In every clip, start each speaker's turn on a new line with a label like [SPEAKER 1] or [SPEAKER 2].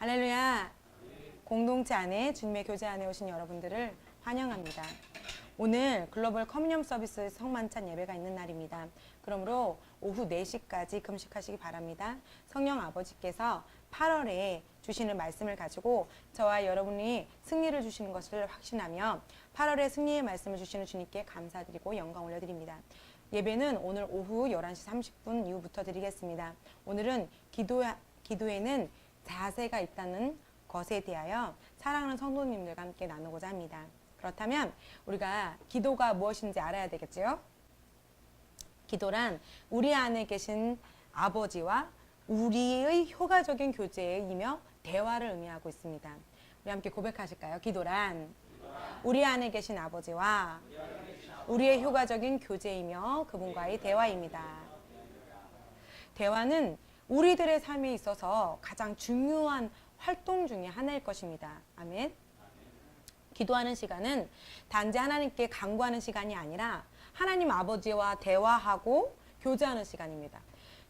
[SPEAKER 1] 할렐루야. 공동체 안에 주님의 교제 안에 오신 여러분들을 환영합니다. 오늘 글로벌 커뮤니엄 서비스 성만찬 예배가 있는 날입니다. 그러므로 오후 4시까지 금식하시기 바랍니다. 성령 아버지께서 8월에 주시는 말씀을 가지고 저와 여러분이 승리를 주시는 것을 확신하며 8월에 승리의 말씀을 주시는 주님께 감사드리고 영광 올려드립니다. 예배는 오늘 오후 11시 30분 이후부터 드리겠습니다. 오늘은 기도에는 자세가 있다는 것에 대하여 사랑하는 성도님들과 함께 나누고자 합니다. 그렇다면 우리가 기도가 무엇인지 알아야 되겠죠? 기도란 우리 안에 계신 아버지와 우리의 효과적인 교제이며 대화를 의미하고 있습니다. 우리 함께 고백하실까요? 기도란 우리 안에 계신 아버지와 우리의 효과적인 교제이며 그분과의 대화입니다. 대화는 우리들의 삶에 있어서 가장 중요한 활동 중에 하나일 것입니다. 아멘. 기도하는 시간은 단지 하나님께 간구하는 시간이 아니라 하나님 아버지와 대화하고 교제하는 시간입니다.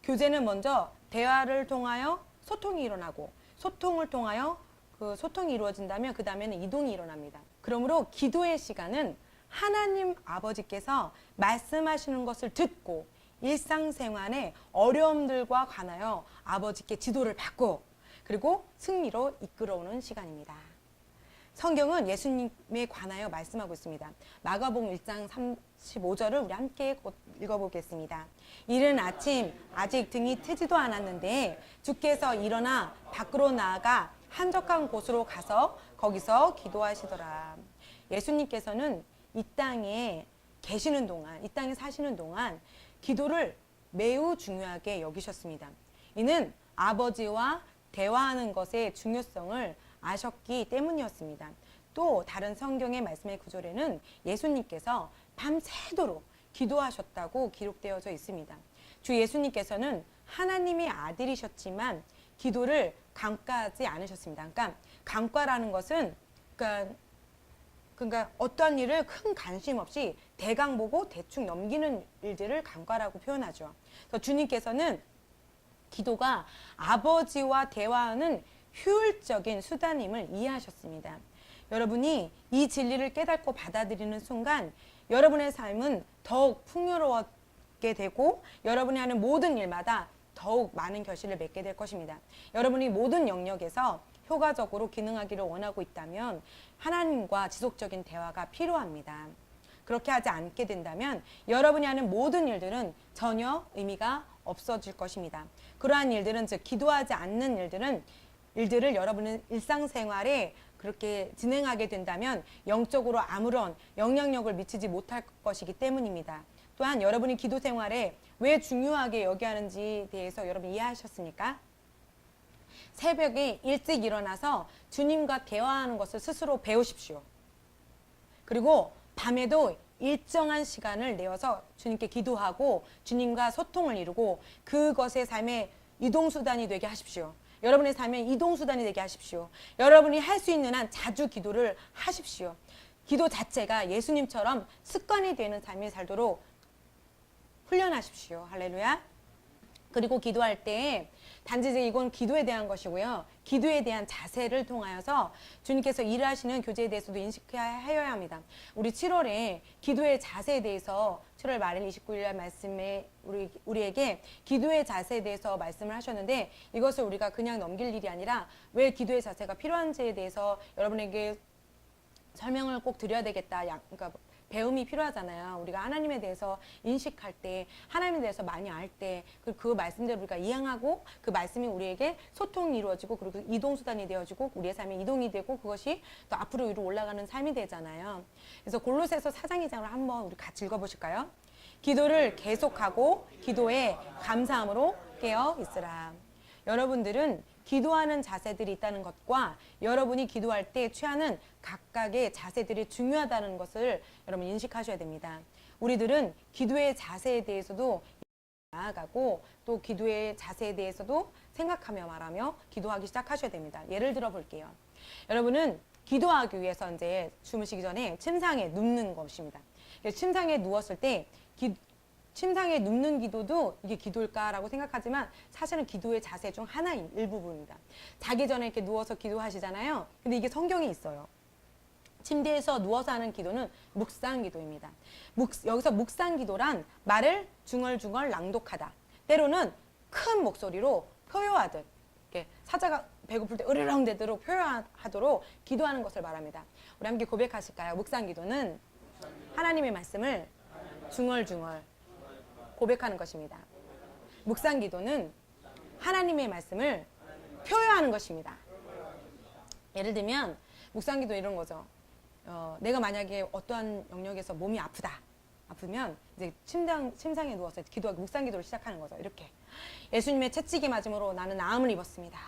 [SPEAKER 1] 교제는 먼저 대화를 통하여 소통이 일어나고 소통을 통하여 그 소통이 이루어진다면 그 다음에는 이동이 일어납니다. 그러므로 기도의 시간은 하나님 아버지께서 말씀하시는 것을 듣고 일상생활의 어려움들과 관하여 아버지께 지도를 받고 그리고 승리로 이끌어오는 시간입니다. 성경은 예수님에 관하여 말씀하고 있습니다. 마가복음 1장 35절을 우리 함께 읽어보겠습니다. 이른 아침 아직 등이 트지도 않았는데 주께서 일어나 밖으로 나아가 한적한 곳으로 가서 거기서 기도하시더라. 예수님께서는 이 땅에 계시는 동안, 이 땅에 사시는 동안 기도를 매우 중요하게 여기셨습니다. 이는 아버지와 대화하는 것의 중요성을 아셨기 때문이었습니다. 또 다른 성경의 말씀의 구절에는 예수님께서 밤새도록 기도하셨다고 기록되어져 있습니다. 주 예수님께서는 하나님의 아들이셨지만 기도를 간과하지 않으셨습니다. 그러니까 간과라는 것은 그러니까 어떠한 일을 큰 관심 없이 대강 보고 대충 넘기는 일들을 간과라고 표현하죠. 그래서 주님께서는 기도가 아버지와 대화하는 효율적인 수단임을 이해하셨습니다. 여러분이 이 진리를 깨닫고 받아들이는 순간 여러분의 삶은 더욱 풍요로웠게 되고 여러분이 하는 모든 일마다 더욱 많은 결실을 맺게 될 것입니다. 여러분이 모든 영역에서 효과적으로 기능하기를 원하고 있다면 하나님과 지속적인 대화가 필요합니다. 그렇게 하지 않게 된다면 여러분이 하는 모든 일들은 전혀 의미가 없어질 것입니다. 그러한 일들은 즉 기도하지 않는 일들을 여러분은 일상생활에 그렇게 진행하게 된다면 영적으로 아무런 영향력을 미치지 못할 것이기 때문입니다. 또한 여러분이 기도 생활에 왜 중요하게 여겨야 하는지에 대해서 여러분 이해하셨습니까? 새벽에 일찍 일어나서 주님과 대화하는 것을 스스로 배우십시오. 그리고 밤에도 일정한 시간을 내어서 주님께 기도하고 주님과 소통을 이루고 그것의 삶의 이동수단이 되게 하십시오. 여러분의 삶의 이동수단이 되게 하십시오. 여러분이 할 수 있는 한 자주 기도를 하십시오. 기도 자체가 예수님처럼 습관이 되는 삶이 살도록 훈련하십시오. 할렐루야. 그리고 기도할 때 단지 이건 기도에 대한 것이고요. 기도에 대한 자세를 통하여서 주님께서 일하시는 교제에 대해서도 인식하여야 합니다. 우리 7월에 기도의 자세에 대해서 7월 말일 29일 말씀에 우리에게 기도의 자세에 대해서 말씀을 하셨는데 이것을 우리가 그냥 넘길 일이 아니라 왜 기도의 자세가 필요한지에 대해서 여러분에게 설명을 꼭 드려야 되겠다. 그러니까 배움이 필요하잖아요. 우리가 하나님에 대해서 인식할 때, 하나님에 대해서 많이 알 때, 그 말씀대로 우리가 이행하고 그 말씀이 우리에게 소통이 이루어지고 그리고 이동수단이 되어지고 우리의 삶에 이동이 되고 그것이 또 앞으로 위로 올라가는 삶이 되잖아요. 그래서 골로새서 4장 2장을 한번 우리 같이 읽어보실까요? 기도를 계속하고 기도에 감사함으로 깨어 있으라. 여러분들은 기도하는 자세들이 있다는 것과 여러분이 기도할 때 취하는 각각의 자세들이 중요하다는 것을 여러분 인식하셔야 됩니다. 우리들은 기도의 자세에 대해서도 나아가고 또 기도의 자세에 대해서도 생각하며 말하며 기도하기 시작하셔야 됩니다. 예를 들어 볼게요. 여러분은 기도하기 위해서 이제 주무시기 전에 침상에 눕는 것입니다. 침상에 누웠을 때 침상에 눕는 기도도 이게 기도일까라고 생각하지만 사실은 기도의 자세 중 하나인 일부분입니다. 자기 전에 이렇게 누워서 기도하시잖아요. 근데 이게 성경에 있어요. 침대에서 누워서 하는 기도는 묵상 기도입니다. 여기서 묵상 기도란 말을 중얼중얼 낭독하다. 때로는 큰 목소리로 표효하듯 이렇게 사자가 배고플 때 으르렁대도록 표현하도록 기도하는 것을 말합니다. 우리 함께 고백하실까요? 묵상 기도는 하나님의 말씀을 중얼중얼 고백하는 것입니다. 묵상 기도는 하나님의 말씀을 표현하는 것입니다. 예를 들면 묵상 기도 이런 거죠. 내가 만약에 어떠한 영역에서 몸이 아프면 이제 침상에 누워서 기도하고 묵상 기도를 시작하는 거죠. 이렇게 예수님의 채찍이 맞음으로 나는 나음을 입었습니다.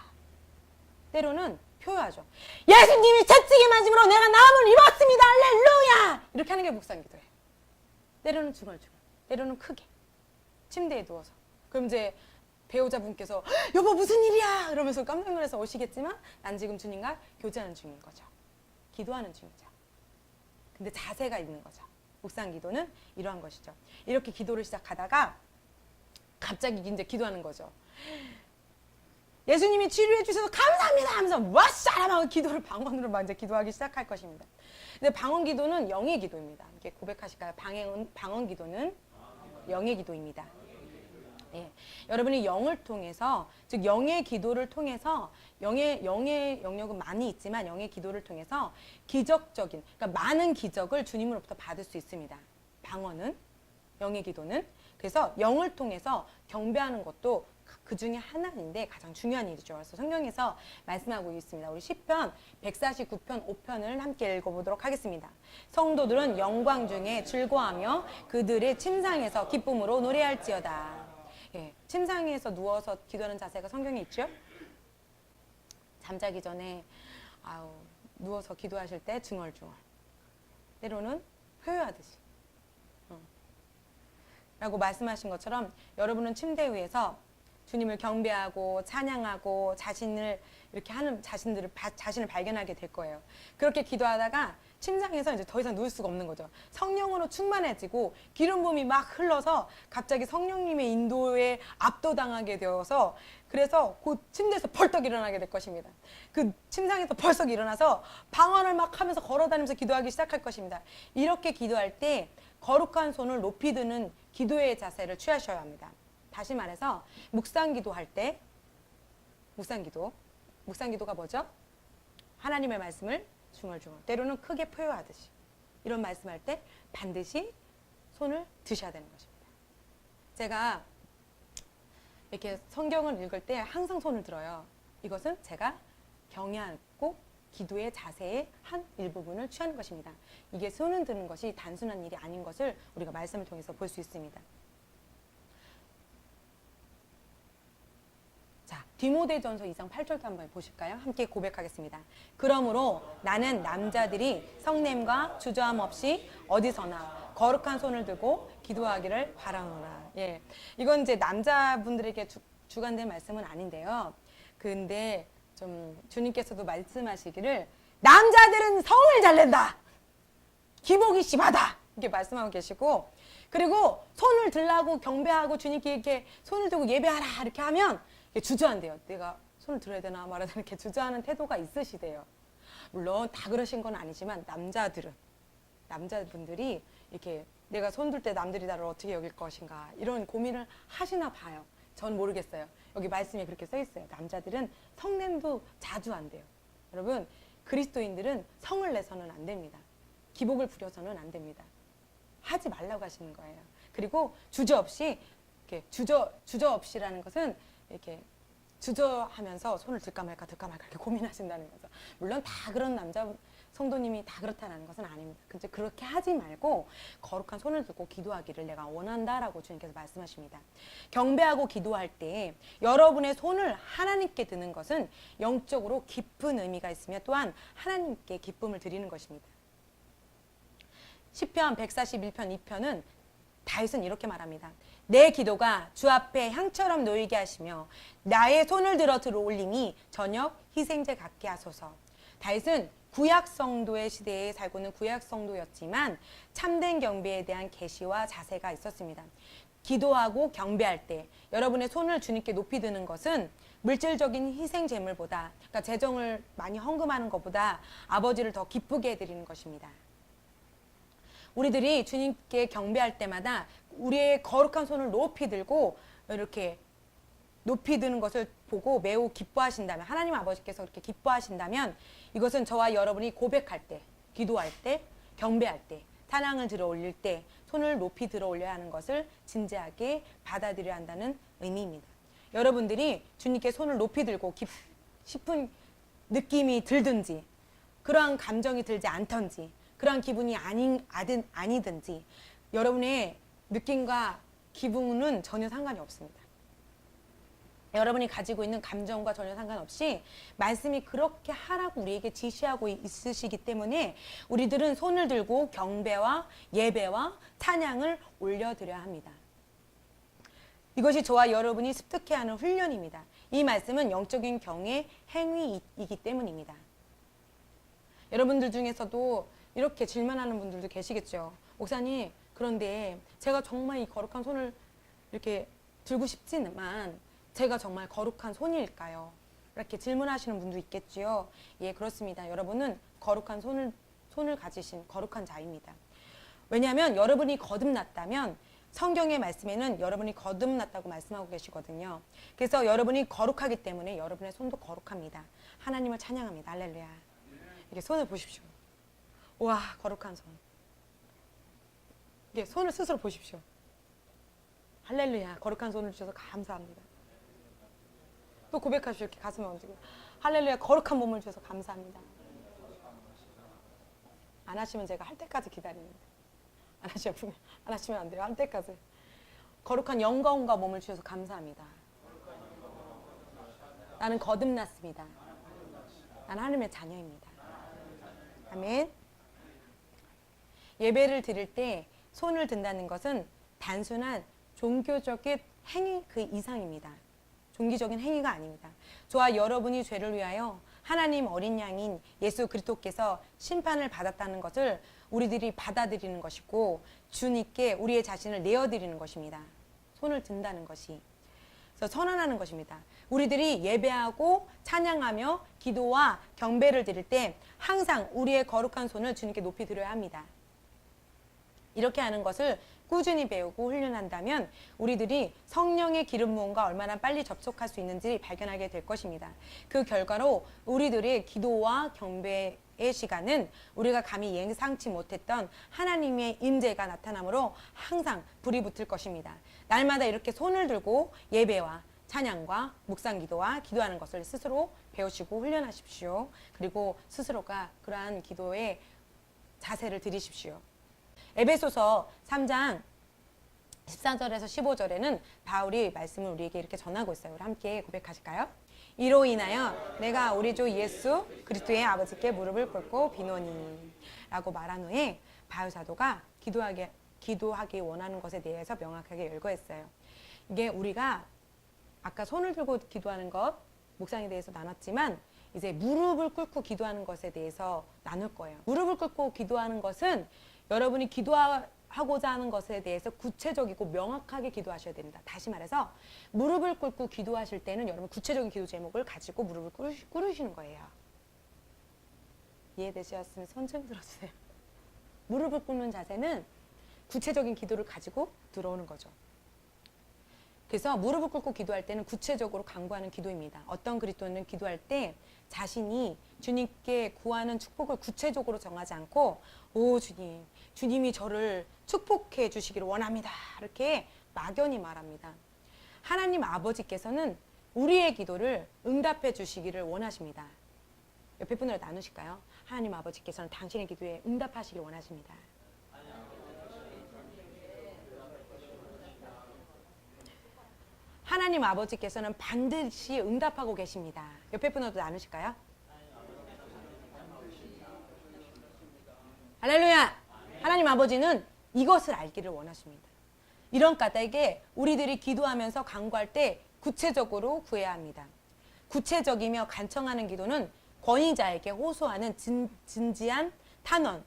[SPEAKER 1] 때로는 표현하죠. 예수님이 채찍이 맞음으로 내가 나음을 입었습니다. 할렐루야! 이렇게 하는 게 묵상 기도예요. 때로는 중얼중얼, 때로는 크게 침대에 누워서. 그럼 이제 배우자분께서 여보 무슨 일이야? 이러면서 깜짝 놀라서 오시겠지만 난 지금 주님과 교제하는 중인 거죠. 기도하는 중이죠. 근데 자세가 있는 거죠. 묵상 기도는 이러한 것이죠. 이렇게 기도를 시작하다가 갑자기 이제 기도하는 거죠. 예수님이 치료해 주셔서 감사합니다 하면서 와샤라마 기도를 방언으로 먼저 기도하기 시작할 것입니다. 근데 방언 기도는 영의 기도입니다. 이렇게 고백하실까요? 방언 기도는 영의 기도입니다. 예. 여러분이 영을 통해서, 즉 영의 기도를 통해서, 영의 영역은 많이 있지만 영의 기도를 통해서 기적적인, 그러니까 많은 기적을 주님으로부터 받을 수 있습니다. 방언은, 영의 기도는. 그래서 영을 통해서 경배하는 것도 그 중에 하나인데 가장 중요한 일이죠. 그래서 성경에서 말씀하고 있습니다. 우리 시편 149편 5편을 함께 읽어보도록 하겠습니다. 성도들은 영광 중에 즐거워하며 그들의 침상에서 기쁨으로 노래할지어다. 예, 침상에서 누워서 기도하는 자세가 성경에 있죠. 잠자기 전에 누워서 기도하실 때 중얼중얼, 때로는 표효하듯이 라고 말씀하신 것처럼 여러분은 침대 위에서 주님을 경배하고 찬양하고 자신을 이렇게 하는 자신을 발견하게 될 거예요. 그렇게 기도하다가 침상에서 이제 더 이상 누울 수가 없는 거죠. 성령으로 충만해지고 기름 부음이 막 흘러서 갑자기 성령님의 인도에 압도당하게 되어서 그래서 곧 침대에서 벌떡 일어나게 될 것입니다. 그 침상에서 벌떡 일어나서 방언을 막 하면서 걸어다니면서 기도하기 시작할 것입니다. 이렇게 기도할 때 거룩한 손을 높이 드는 기도의 자세를 취하셔야 합니다. 다시 말해서 묵상 기도할 때 묵상 기도가 뭐죠? 하나님의 말씀을 중얼중얼, 때로는 크게 표효하듯이 이런 말씀할 때 반드시 손을 드셔야 되는 것입니다. 제가 이렇게 성경을 읽을 때 항상 손을 들어요. 이것은 제가 경외하고 기도의 자세의 한 일부분을 취하는 것입니다. 이게 손을 드는 것이 단순한 일이 아닌 것을 우리가 말씀을 통해서 볼 수 있습니다. 자, 디모데전서 2장 8절도 한번 보실까요? 함께 고백하겠습니다. 그러므로 나는 남자들이 성냄과 주저함 없이 어디서나 거룩한 손을 들고 기도하기를 바라노라. 예, 이건 이제 남자분들에게 주관된 말씀은 아닌데요. 근데 좀 주님께서도 말씀하시기를 남자들은 성을 잘 낸다. 기복이 심하다. 이렇게 말씀하고 계시고, 그리고 손을 들라고 경배하고 주님께 이렇게 손을 들고 예배하라 이렇게 하면 주저한대요. 내가 손을 들어야 되나 말아야 되나 이렇게 주저하는 태도가 있으시대요. 물론 다 그러신 건 아니지만 남자분들이 이렇게 내가 손 들 때 남들이 나를 어떻게 여길 것인가 이런 고민을 하시나 봐요. 전 모르겠어요. 여기 말씀에 그렇게 써 있어요. 남자들은 성냄도 자주 안 돼요. 여러분, 그리스도인들은 성을 내서는 안 됩니다. 기복을 부려서는 안 됩니다. 하지 말라고 하시는 거예요. 그리고 주저없이 이렇게 주저없이라는 것은 이렇게 주저하면서 손을 들까 말까 이렇게 고민하신다는 거죠. 물론 다 그런 남자 성도님이 다 그렇다는 것은 아닙니다. 근데 그렇게 하지 말고 거룩한 손을 들고 기도하기를 내가 원한다라고 주님께서 말씀하십니다. 경배하고 기도할 때 여러분의 손을 하나님께 드는 것은 영적으로 깊은 의미가 있으며 또한 하나님께 기쁨을 드리는 것입니다. 시편 141편 2편은 다윗은 이렇게 말합니다. 내 기도가 주 앞에 향처럼 놓이게 하시며 나의 손을 들어 올림이 저녁 희생제 같게 하소서. 다윗은 구약 성도의 시대에 살고 있는 구약 성도였지만 참된 경배에 대한 계시와 자세가 있었습니다. 기도하고 경배할 때 여러분의 손을 주님께 높이 드는 것은 물질적인 희생 제물보다, 그러니까 재정을 많이 헌금하는 것보다 아버지를 더 기쁘게 해드리는 것입니다. 우리들이 주님께 경배할 때마다 우리의 거룩한 손을 높이 들고 이렇게 높이 드는 것을 보고 매우 기뻐하신다면, 하나님 아버지께서 그렇게 기뻐하신다면 이것은 저와 여러분이 고백할 때, 기도할 때, 경배할 때, 찬양을 들어 올릴 때 손을 높이 들어 올려야 하는 것을 진지하게 받아들여야 한다는 의미입니다. 여러분들이 주님께 손을 높이 들고 싶은 느낌이 들든지, 그러한 감정이 들지 않던지, 그러한 기분이 아니든지 여러분의 느낌과 기분은 전혀 상관이 없습니다. 여러분이 가지고 있는 감정과 전혀 상관없이 말씀이 그렇게 하라고 우리에게 지시하고 있으시기 때문에 우리들은 손을 들고 경배와 예배와 찬양을 올려드려야 합니다. 이것이 저와 여러분이 습득해야 하는 훈련입니다. 이 말씀은 영적인 경의 행위이기 때문입니다. 여러분들 중에서도 이렇게 질문하는 분들도 계시겠죠. 목사님, 그런데 제가 정말 이 거룩한 손을 이렇게 들고 싶지만 제가 정말 거룩한 손일까요? 이렇게 질문하시는 분도 있겠지요. 예, 그렇습니다. 여러분은 거룩한 손을 가지신 거룩한 자입니다. 왜냐하면 여러분이 거듭났다면 성경의 말씀에는 여러분이 거듭났다고 말씀하고 계시거든요. 그래서 여러분이 거룩하기 때문에 여러분의 손도 거룩합니다. 하나님을 찬양합니다. 할렐루야. 이렇게 손을 보십시오. 와, 거룩한 손. 이게 손을 스스로 보십시오. 할렐루야. 거룩한 손을 주셔서 감사합니다. 또 고백하십시오. 이렇게 가슴에 얹고. 할렐루야. 거룩한 몸을 주셔서 감사합니다. 안 하시면 제가 할 때까지 기다립니다. 안 하시면 안 돼요. 할 때까지. 거룩한 영광과 몸을 주셔서 감사합니다. 나는 거듭났습니다. 나는 하나님의 자녀입니다. 아멘. 예배를 드릴 때 손을 든다는 것은 단순한 종교적인 행위 그 이상입니다. 종기적인 행위가 아닙니다. 저와 여러분이 죄를 위하여 하나님 어린 양인 예수 그리스도께서 심판을 받았다는 것을 우리들이 받아들이는 것이고 주님께 우리의 자신을 내어드리는 것입니다. 손을 든다는 것이. 그래서 선언하는 것입니다. 우리들이 예배하고 찬양하며 기도와 경배를 드릴 때 항상 우리의 거룩한 손을 주님께 높이 들어야 합니다. 이렇게 하는 것을 꾸준히 배우고 훈련한다면 우리들이 성령의 기름 부음과 얼마나 빨리 접촉할 수 있는지 발견하게 될 것입니다. 그 결과로 우리들의 기도와 경배의 시간은 우리가 감히 예상치 못했던 하나님의 임재가 나타나므로 항상 불이 붙을 것입니다. 날마다 이렇게 손을 들고 예배와 찬양과 묵상기도와 기도하는 것을 스스로 배우시고 훈련하십시오. 그리고 스스로가 그러한 기도의 자세를 들이십시오. 에베소서 3장 14절에서 15절에는 바울이 말씀을 우리에게 이렇게 전하고 있어요. 우리 함께 고백하실까요? 이로 인하여 내가 우리 주 예수 그리스도의 아버지께 무릎을 꿇고 비노니 라고 말한 후에 바울 사도가 기도하기 원하는 것에 대해서 명확하게 열거했어요. 이게 우리가 아까 손을 들고 기도하는 것 묵상에 대해서 나눴지만 이제 무릎을 꿇고 기도하는 것에 대해서 나눌 거예요. 무릎을 꿇고 기도하는 것은 여러분이 기도하고자 하는 것에 대해서 구체적이고 명확하게 기도하셔야 됩니다. 다시 말해서 무릎을 꿇고 기도하실 때는 여러분 구체적인 기도 제목을 가지고 무릎을 꿇으시는 거예요. 이해되셨으면 손 좀 들어주세요. 무릎을 꿇는 자세는 구체적인 기도를 가지고 들어오는 거죠. 그래서 무릎을 꿇고 기도할 때는 구체적으로 강구하는 기도입니다. 어떤 그리스도인은 기도할 때 자신이 주님께 구하는 축복을 구체적으로 정하지 않고 오 주님, 주님이 저를 축복해 주시기를 원합니다. 이렇게 막연히 말합니다. 하나님 아버지께서는 우리의 기도를 응답해 주시기를 원하십니다. 옆에 분으로 나누실까요? 하나님 아버지께서는 당신의 기도에 응답하시길 원하십니다. 하나님 아버지께서는 반드시 응답하고 계십니다. 옆에 분으로도 나누실까요? 할렐루야! 하나님 아버지는 이것을 알기를 원하십니다. 이런 까닭에 우리들이 기도하면서 간구할 때 구체적으로 구해야 합니다. 구체적이며 간청하는 기도는 권위자에게 호소하는 진지한 탄원,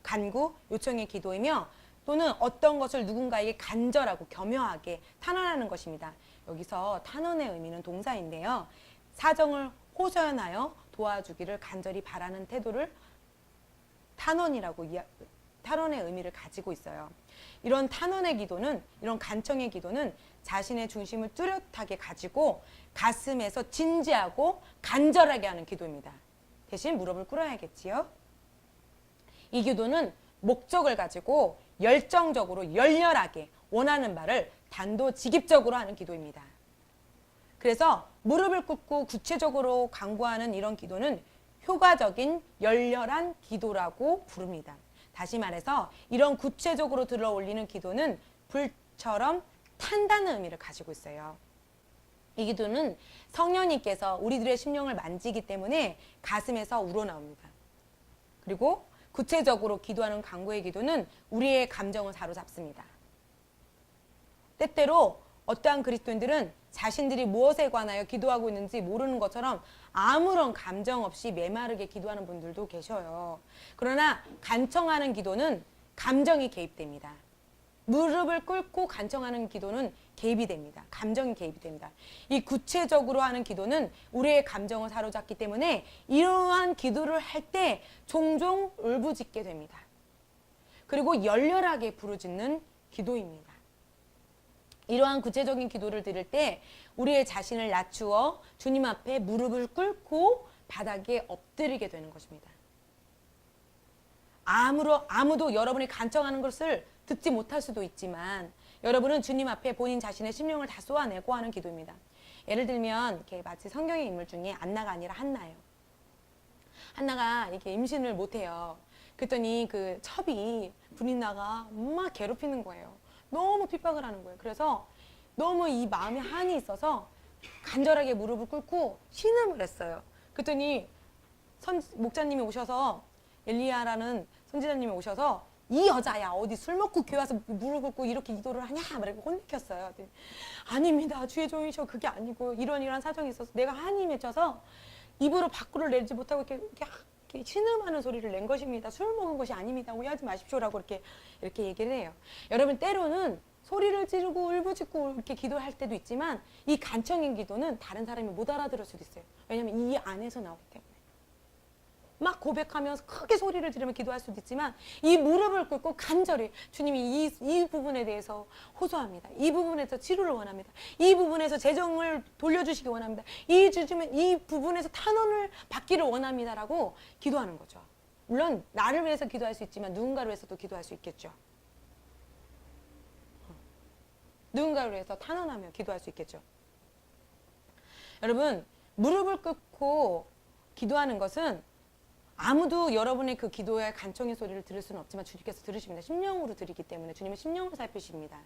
[SPEAKER 1] 간구, 요청의 기도이며 또는 어떤 것을 누군가에게 간절하고 겸허하게 탄원하는 것입니다. 여기서 탄원의 의미는 동사인데요. 사정을 호소연하여 도와주기를 간절히 바라는 태도를 탄원의 의미를 가지고 있어요. 이런 탄원의 기도는, 이런 간청의 기도는 자신의 중심을 뚜렷하게 가지고 가슴에서 진지하고 간절하게 하는 기도입니다. 대신 무릎을 꿇어야겠지요. 이 기도는 목적을 가지고 열정적으로 열렬하게 원하는 바를 단도직입적으로 하는 기도입니다. 그래서 무릎을 꿇고 구체적으로 간구하는 이런 기도는 효과적인 열렬한 기도라고 부릅니다. 다시 말해서 이런 구체적으로 들어 올리는 기도는 불처럼 탄다는 의미를 가지고 있어요. 이 기도는 성령님께서 우리들의 심령을 만지기 때문에 가슴에서 우러나옵니다. 그리고 구체적으로 기도하는 간구의 기도는 우리의 감정을 사로잡습니다. 때때로 어떠한 그리스도인들은 자신들이 무엇에 관하여 기도하고 있는지 모르는 것처럼 아무런 감정 없이 메마르게 기도하는 분들도 계셔요. 그러나 간청하는 기도는 감정이 개입됩니다. 무릎을 꿇고 간청하는 기도는 개입이 됩니다. 감정이 개입이 됩니다. 이 구체적으로 하는 기도는 우리의 감정을 사로잡기 때문에 이러한 기도를 할 때 종종 울부짖게 됩니다. 그리고 열렬하게 부르짖는 기도입니다. 이러한 구체적인 기도를 드릴 때 우리의 자신을 낮추어 주님 앞에 무릎을 꿇고 바닥에 엎드리게 되는 것입니다. 아무도 여러분이 간청하는 것을 듣지 못할 수도 있지만 여러분은 주님 앞에 본인 자신의 심령을 다 쏟아내고 하는 기도입니다. 예를 들면 이렇게 마치 성경의 인물 중에 안나가 아니라 한나예요. 한나가 이렇게 임신을 못해요. 그랬더니 그 첩이 브린나가 막 괴롭히는 거예요. 너무 핍박을 하는 거예요. 그래서 너무 이 마음에 한이 있어서 간절하게 무릎을 꿇고 신음을 했어요. 그랬더니 목자님이 오셔서 엘리야라는 선지자님이 오셔서 이 여자야 어디 술 먹고 교회 와서 무릎 꿇고 이렇게 기도를 하냐 말고 혼내켰어요. 아닙니다. 주의 종이셔. 그게 아니고 이런 사정이 있어서 내가 한이 맺혀서 입으로 밖으로 내지 못하고 이렇게 신음하는 소리를 낸 것입니다. 술 먹은 것이 아닙니다. 오해하지 마십시오라고 이렇게 얘기를 해요. 여러분 때로는 소리를 지르고 울부짖고 이렇게 기도할 때도 있지만 이 간청인 기도는 다른 사람이 못 알아들을 수도 있어요. 왜냐하면 이 안에서 나오기 때문에. 막 고백하면서 크게 소리를 지르며 기도할 수도 있지만 이 무릎을 꿇고 간절히 주님이 이 부분에 대해서 호소합니다. 이 부분에서 치료를 원합니다. 이 부분에서 재정을 돌려주시기 원합니다. 이 부분에서 탄원을 받기를 원합니다라고 기도하는 거죠. 물론 나를 위해서 기도할 수 있지만 누군가를 위해서도 기도할 수 있겠죠. 누군가를 위해서 탄원하며 기도할 수 있겠죠. 여러분 무릎을 꿇고 기도하는 것은 아무도 여러분의 그 기도의 간청의 소리를 들을 수는 없지만 주님께서 들으십니다. 심령으로 드리기 때문에 주님은 심령을 살피십니다.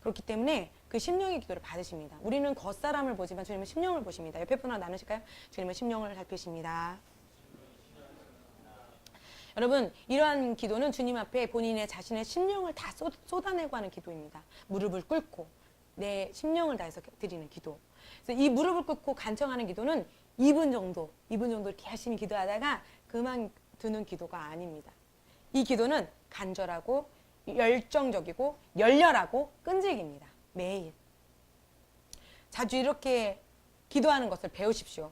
[SPEAKER 1] 그렇기 때문에 그 심령의 기도를 받으십니다. 우리는 겉사람을 보지만 주님은 심령을 보십니다. 옆에 분하고 나누실까요? 주님은 심령을 살피십니다. 여러분 이러한 기도는 주님 앞에 본인의 자신의 심령을 다 쏟아내고 하는 기도입니다. 무릎을 꿇고 내 심령을 다해서 드리는 기도. 그래서 이 무릎을 꿇고 간청하는 기도는 2분 정도 이렇게 열심히 기도하다가 그만두는 기도가 아닙니다. 이 기도는 간절하고 열정적이고 열렬하고 끈질깁니다. 매일. 자주 이렇게 기도하는 것을 배우십시오.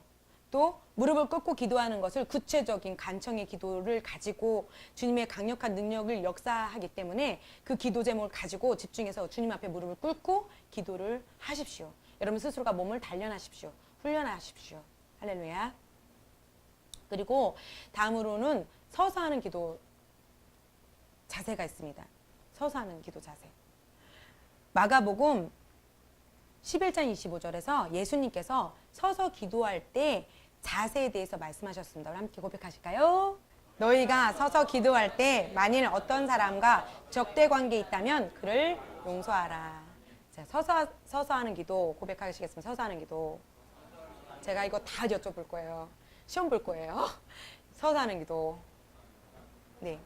[SPEAKER 1] 또 무릎을 꿇고 기도하는 것을 구체적인 간청의 기도를 가지고 주님의 강력한 능력을 역사하기 때문에 그 기도 제목을 가지고 집중해서 주님 앞에 무릎을 꿇고 기도를 하십시오. 여러분 스스로가 몸을 단련하십시오. 훈련하십시오. 할렐루야. 그리고 다음으로는 서서 하는 기도 자세가 있습니다. 서서 하는 기도 자세. 마가복음 11장 25절에서 예수님께서 서서 기도할 때 자세에 대해서 말씀하셨습니다. 우리 함께 고백하실까요? 너희가 서서 기도할 때 만일 어떤 사람과 적대 관계에 있다면 그를 용서하라. 자, 서서 하는 기도 고백하시겠습니다. 서서 하는 기도. 제가 이거 다 여쭤볼 거예요. 시험 볼 거예요. 서서 하는 기도. 네.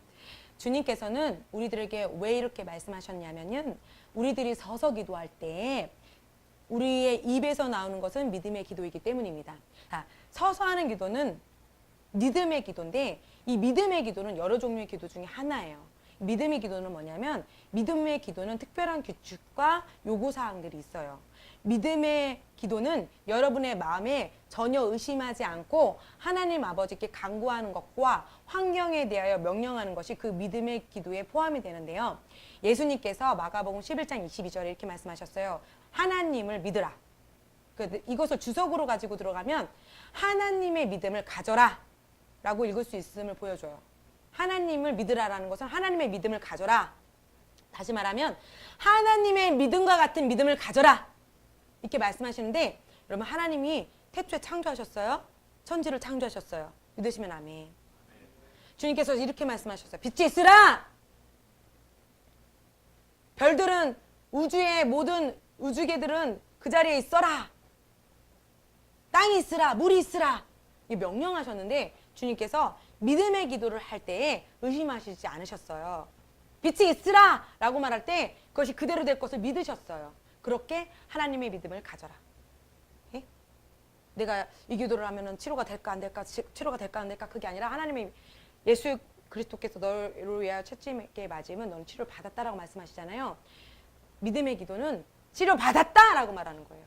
[SPEAKER 1] 주님께서는 우리들에게 왜 이렇게 말씀하셨냐면은 우리들이 서서 기도할 때 우리의 입에서 나오는 것은 믿음의 기도이기 때문입니다. 자, 서서 하는 기도는 믿음의 기도인데 이 믿음의 기도는 여러 종류의 기도 중에 하나예요. 믿음의 기도는 뭐냐면 믿음의 기도는 특별한 규칙과 요구사항들이 있어요. 믿음의 기도는 여러분의 마음에 전혀 의심하지 않고 하나님 아버지께 간구하는 것과 환경에 대하여 명령하는 것이 그 믿음의 기도에 포함이 되는데요. 예수님께서 마가복음 11장 22절에 이렇게 말씀하셨어요. 하나님을 믿으라. 이것을 주석으로 가지고 들어가면 하나님의 믿음을 가져라 라고 읽을 수 있음을 보여줘요. 하나님을 믿으라라는 것은 하나님의 믿음을 가져라. 다시 말하면 하나님의 믿음과 같은 믿음을 가져라. 이렇게 말씀하시는데 여러분 하나님이 태초에 창조하셨어요. 천지를 창조하셨어요. 믿으시면 아멘. 주님께서 이렇게 말씀하셨어요. 빛이 있으라. 별들은 우주의 모든 우주개들은 그 자리에 있어라. 땅이 있으라. 물이 있으라. 이 명령하셨는데 주님께서 믿음의 기도를 할 때에 의심하시지 않으셨어요. 빛이 있으라 라고 말할 때 그것이 그대로 될 것을 믿으셨어요. 그렇게 하나님의 믿음을 가져라. 예? 내가 이 기도를 하면 치료가 될까 안 될까, 치료가 될까 안 될까, 그게 아니라 하나님의 예수 그리스도께서 너를 위하여 채찍에 맞으면 너는 치료를 받았다라고 말씀하시잖아요. 믿음의 기도는 치료 받았다라고 말하는 거예요.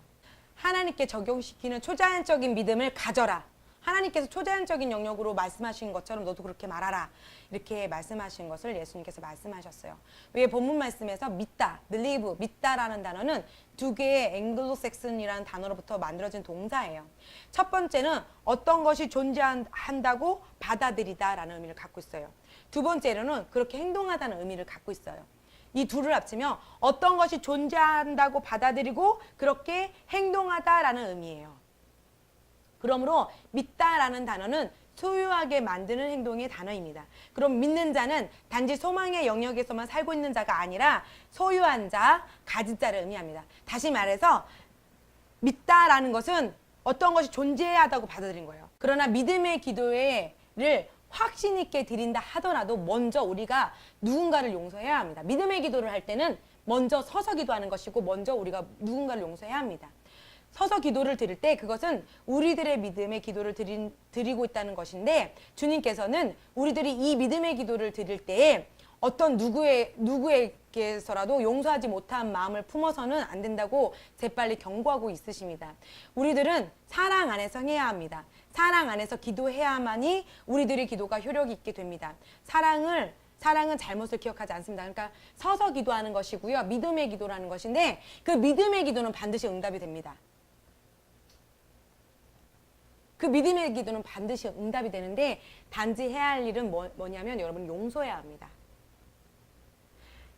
[SPEAKER 1] 하나님께 적용시키는 초자연적인 믿음을 가져라. 하나님께서 초자연적인 영역으로 말씀하신 것처럼 너도 그렇게 말하라. 이렇게 말씀하신 것을 예수님께서 말씀하셨어요. 왜 본문 말씀에서 믿다, believe, 믿다라는 단어는 두 개의 앵글로색슨이라는 단어로부터 만들어진 동사예요. 첫 번째는 어떤 것이 존재한다고 받아들이다라는 의미를 갖고 있어요. 두 번째로는 그렇게 행동하다는 의미를 갖고 있어요. 이 둘을 합치면 어떤 것이 존재한다고 받아들이고 그렇게 행동하다라는 의미예요. 그러므로 믿다라는 단어는 소유하게 만드는 행동의 단어입니다. 그럼 믿는 자는 단지 소망의 영역에서만 살고 있는 자가 아니라 소유한 자, 가진 자를 의미합니다. 다시 말해서 믿다라는 것은 어떤 것이 존재하다고 받아들인 거예요. 그러나 믿음의 기도를 확신 있게 드린다 하더라도 먼저 우리가 누군가를 용서해야 합니다. 믿음의 기도를 할 때는 먼저 서서 기도하는 것이고 먼저 우리가 누군가를 용서해야 합니다. 서서 기도를 드릴 때 그것은 우리들의 믿음의 기도를 드리고 있다는 것인데 주님께서는 우리들이 이 믿음의 기도를 드릴 때에 어떤 누구에게서라도 용서하지 못한 마음을 품어서는 안 된다고 재빨리 경고하고 있으십니다. 우리들은 사랑 안에서 해야 합니다. 사랑 안에서 기도해야만이 우리들의 기도가 효력이 있게 됩니다. 사랑은 잘못을 기억하지 않습니다. 그러니까 서서 기도하는 것이고요. 믿음의 기도라는 것인데 그 믿음의 기도는 반드시 응답이 됩니다. 그 믿음의 기도는 반드시 응답이 되는데 단지 해야 할 일은 뭐냐면 여러분 용서해야 합니다.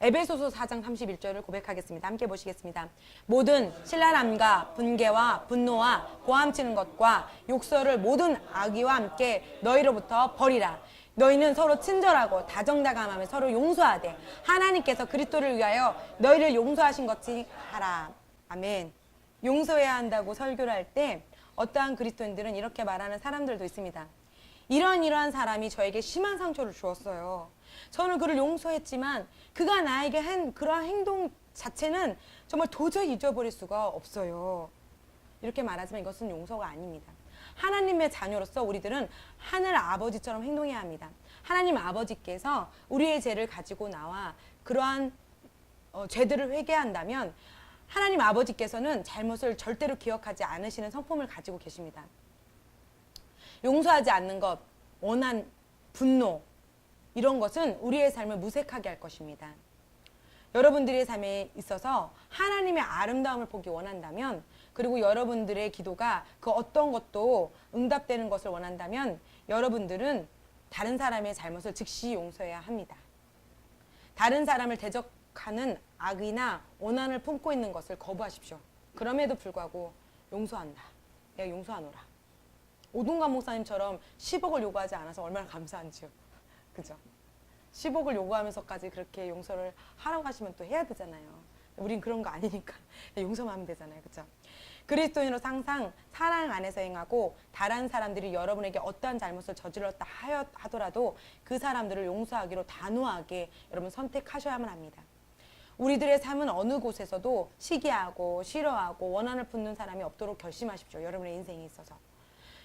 [SPEAKER 1] 에베소서 4장 31절을 고백하겠습니다. 함께 보시겠습니다. 모든 신랄함과 분개와 분노와 고함치는 것과 욕설을 모든 악의와 함께 너희로부터 버리라. 너희는 서로 친절하고 다정다감하며 서로 용서하되 하나님께서 그리스도를 위하여 너희를 용서하신 것이 하라. 아멘. 용서해야 한다고 설교를 할 때 어떠한 그리스도인들은 이렇게 말하는 사람들도 있습니다. 이러한 사람이 저에게 심한 상처를 주었어요. 저는 그를 용서했지만 그가 나에게 한 그러한 행동 자체는 정말 도저히 잊어버릴 수가 없어요. 이렇게 말하지만 이것은 용서가 아닙니다. 하나님의 자녀로서 우리들은 하늘 아버지처럼 행동해야 합니다. 하나님 아버지께서 우리의 죄를 가지고 나와 그러한 죄들을 회개한다면 하나님 아버지께서는 잘못을 절대로 기억하지 않으시는 성품을 가지고 계십니다. 용서하지 않는 것, 원한, 분노 이런 것은 우리의 삶을 무색하게 할 것입니다. 여러분들의 삶에 있어서 하나님의 아름다움을 보기 원한다면 그리고 여러분들의 기도가 그 어떤 것도 응답되는 것을 원한다면 여러분들은 다른 사람의 잘못을 즉시 용서해야 합니다. 다른 사람을 대적하는 악이나 원한을 품고 있는 것을 거부하십시오. 그럼에도 불구하고 용서한다. 내가 용서하노라. 오동관 목사님처럼 10억을 요구하지 않아서 얼마나 감사한지요. 그죠? 10억을 요구하면서까지 그렇게 용서를 하라고 하시면 또 해야 되잖아요. 우린 그런 거 아니니까 용서만 하면 되잖아요. 그죠? 그리스도인으로서 항상 사랑 안에서 행하고 다른 사람들이 여러분에게 어떠한 잘못을 저질렀다 하더라도 그 사람들을 용서하기로 단호하게 여러분 선택하셔야만 합니다. 우리들의 삶은 어느 곳에서도 시기하고 싫어하고 원한을 품는 사람이 없도록 결심하십시오. 여러분의 인생에 있어서.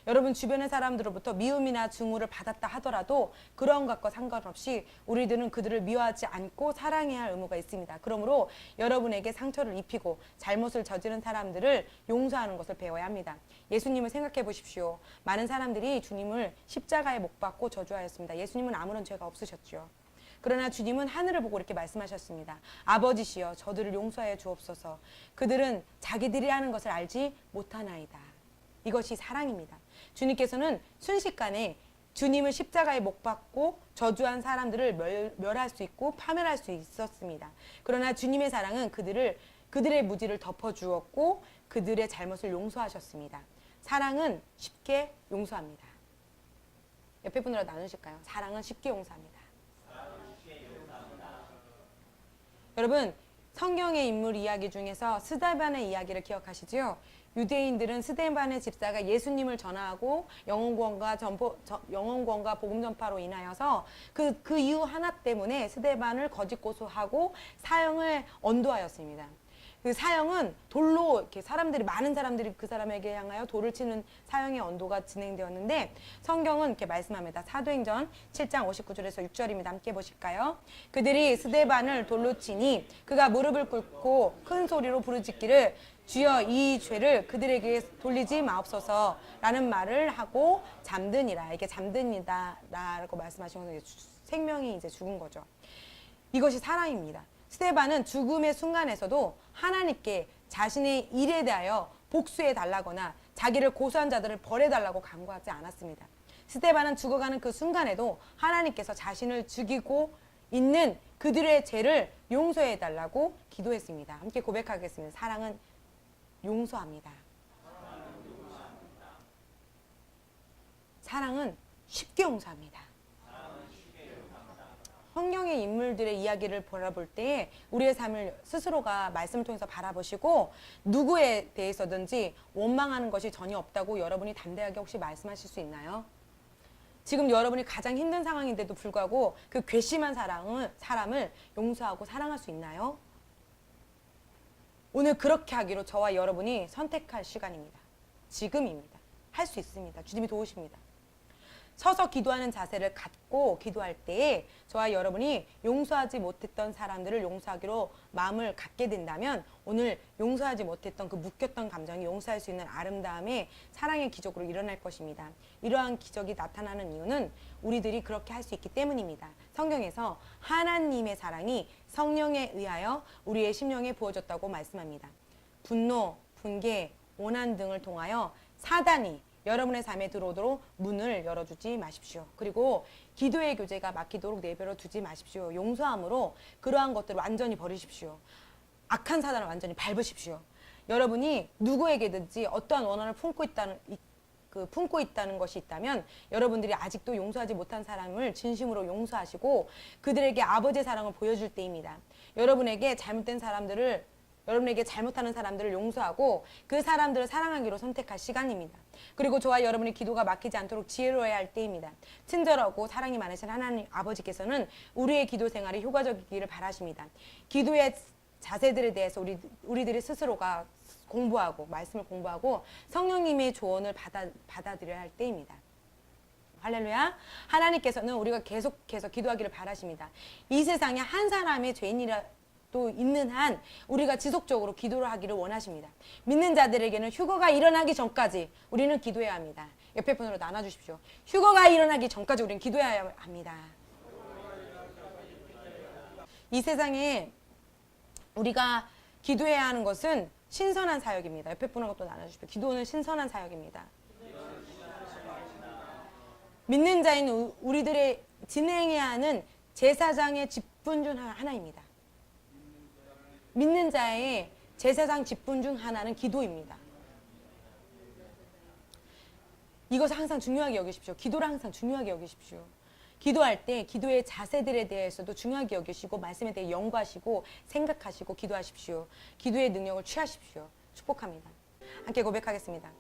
[SPEAKER 1] 여러분 주변의 사람들로부터 미움이나 증오를 받았다 하더라도 그런 것과 상관없이 우리들은 그들을 미워하지 않고 사랑해야 할 의무가 있습니다. 그러므로 여러분에게 상처를 입히고 잘못을 저지른 사람들을 용서하는 것을 배워야 합니다. 예수님을 생각해 보십시오. 많은 사람들이 주님을 십자가에 못 박고 저주하였습니다. 예수님은 아무런 죄가 없으셨죠. 그러나 주님은 하늘을 보고 이렇게 말씀하셨습니다. 아버지시여 저들을 용서하여 주옵소서. 그들은 자기들이 하는 것을 알지 못하나이다. 이것이 사랑입니다. 주님께서는 순식간에 주님을 십자가에 못 박고 저주한 사람들을 멸할 수 있고 파멸할 수 있었습니다. 그러나 주님의 사랑은 그들의 무지를 덮어주었고 그들의 잘못을 용서하셨습니다. 사랑은 쉽게 용서합니다. 옆에 분들과 나누실까요? 사랑은 쉽게 용서합니다. 여러분 성경의 인물 이야기 중에서 스데반의 이야기를 기억하시죠? 유대인들은 스데반의 집사가 예수님을 전하고 영혼구원과 복음 전파로 인하여서 그 이유 하나 때문에 스데반을 거짓 고소하고 사형을 언도하였습니다. 그 사형은 돌로 이렇게 많은 사람들이 그 사람에게 향하여 돌을 치는 사형의 언도가 진행되었는데 성경은 이렇게 말씀합니다. 사도행전 7장 59절에서 6절입니다. 함께 보실까요? 그들이 스데반을 돌로 치니 그가 무릎을 꿇고 큰 소리로 부르짖기를 주여 이 죄를 그들에게 돌리지 마옵소서 라는 말을 하고 잠드니라. 이게 잠드니다 라고 말씀하신 생명이 이제 죽은 거죠. 이것이 사랑입니다. 스데반은 죽음의 순간에서도 하나님께 자신의 일에 대하여 복수해 달라거나 자기를 고소한 자들을 벌해 달라고 간구하지 않았습니다. 스데반은 죽어가는 그 순간에도 하나님께서 자신을 죽이고 있는 그들의 죄를 용서해 달라고 기도했습니다. 함께 고백하겠습니다. 사랑은 용서합니다. 사랑은 쉽게 용서합니다. 성경의 인물들의 이야기를 바라볼 때 우리의 삶을 스스로가 말씀을 통해서 바라보시고 누구에 대해서든지 원망하는 것이 전혀 없다고 여러분이 담대하게 혹시 말씀하실 수 있나요? 지금 여러분이 가장 힘든 상황인데도 불구하고 그 괘씸한 사람을 용서하고 사랑할 수 있나요? 오늘 그렇게 하기로 저와 여러분이 선택할 시간입니다. 지금입니다. 할 수 있습니다. 주님이 도우십니다. 서서 기도하는 자세를 갖고 기도할 때에 저와 여러분이 용서하지 못했던 사람들을 용서하기로 마음을 갖게 된다면 오늘 용서하지 못했던 그 묶였던 감정이 용서할 수 있는 아름다움의 사랑의 기적으로 일어날 것입니다. 이러한 기적이 나타나는 이유는 우리들이 그렇게 할 수 있기 때문입니다. 성경에서 하나님의 사랑이 성령에 의하여 우리의 심령에 부어졌다고 말씀합니다. 분노, 분개, 오난 등을 통하여 사단이 여러분의 삶에 들어오도록 문을 열어주지 마십시오. 그리고 기도의 교제가 막히도록 내버려 두지 마십시오. 용서함으로 그러한 것들을 완전히 버리십시오. 악한 사단을 완전히 밟으십시오. 여러분이 누구에게든지 어떠한 원한을 품고 있다는 것이 있다면 여러분들이 아직도 용서하지 못한 사람을 진심으로 용서하시고 그들에게 아버지의 사랑을 보여줄 때입니다. 여러분에게 잘못하는 사람들을 용서하고 그 사람들을 사랑하기로 선택할 시간입니다. 그리고 저와 여러분의 기도가 막히지 않도록 지혜로워야 할 때입니다. 친절하고 사랑이 많으신 하나님 아버지께서는 우리의 기도 생활이 효과적이기를 바라십니다. 기도의 자세들에 대해서 우리들이 스스로가 공부하고 말씀을 공부하고 성령님의 조언을 받아들여야 할 때입니다. 할렐루야. 하나님께서는 우리가 계속해서 기도하기를 바라십니다. 이 세상에 한 사람의 죄인이라 또 있는 한 우리가 지속적으로 기도를 하기를 원하십니다. 믿는 자들에게는 휴거가 일어나기 전까지 우리는 기도해야 합니다. 옆에 분으로 나눠주십시오. 휴거가 일어나기 전까지 우리는 기도해야 합니다. 이 세상에 우리가 기도해야 하는 것은 신선한 사역입니다. 옆에 분하고 또 나눠주십시오. 기도는 신선한 사역입니다. 믿는 자인 우리들의 진행해야 하는 제사장의 직분 중 하나입니다. 믿는 자의 제사장 직분 중 하나는 기도입니다. 이것을 항상 중요하게 여기십시오. 기도를 항상 중요하게 여기십시오. 기도할 때 기도의 자세들에 대해서도 중요하게 여기시고 말씀에 대해 연구하시고 생각하시고 기도하십시오. 기도의 능력을 취하십시오. 축복합니다. 함께 고백하겠습니다.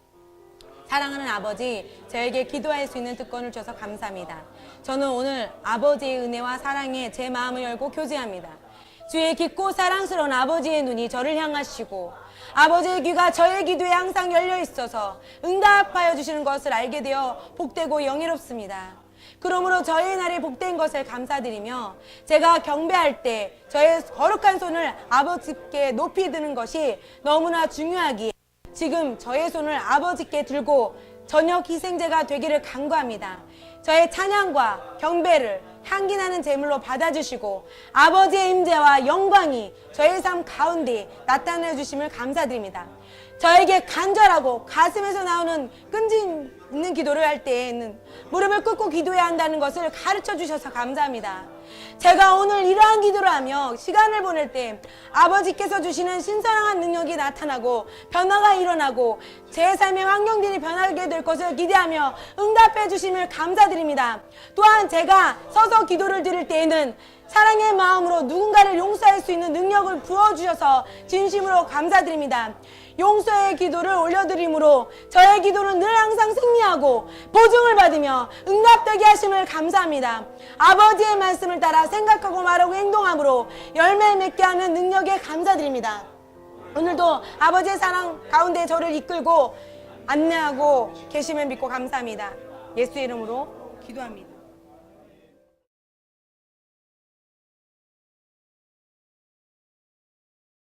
[SPEAKER 1] 사랑하는 아버지, 저에게 기도할 수 있는 특권을 주셔서 감사합니다. 저는 오늘 아버지의 은혜와 사랑에 제 마음을 열고 교제합니다. 주의 깊고 사랑스러운 아버지의 눈이 저를 향하시고 아버지의 귀가 저의 기도에 항상 열려 있어서 응답하여 주시는 것을 알게 되어 복되고 영예롭습니다. 그러므로 저의 날이 복된 것을 감사드리며 제가 경배할 때 저의 거룩한 손을 아버지께 높이 드는 것이 너무나 중요하기에 지금 저의 손을 아버지께 들고 저녁 희생제가 되기를 간구합니다. 저의 찬양과 경배를 향기나는 제물로 받아주시고 아버지의 임재와 영광이 저의 삶 가운데 나타내 주심을 감사드립니다. 저에게 간절하고 가슴에서 나오는 끈기 있는 기도를 할 때에는 무릎을 꿇고 기도해야 한다는 것을 가르쳐 주셔서 감사합니다. 제가 오늘 이러한 기도를 하며 시간을 보낼 때 아버지께서 주시는 신선한 능력이 나타나고 변화가 일어나고 제 삶의 환경들이 변하게 될 것을 기대하며 응답해 주심을 감사드립니다. 또한 제가 서서 기도를 드릴 때에는 사랑의 마음으로 누군가를 용서할 수 있는 능력을 부어주셔서 진심으로 감사드립니다. 용서의 기도를 올려드림으로 저의 기도는 늘 항상 승리하고 보증을 받으며 응답되게 하심을 감사합니다. 아버지의 말씀을 따라 생각하고 말하고 행동함으로 열매 맺게 하는 능력에 감사드립니다. 오늘도 아버지의 사랑 가운데 저를 이끌고 안내하고 계심을 믿고 감사합니다. 예수의 이름으로 기도합니다.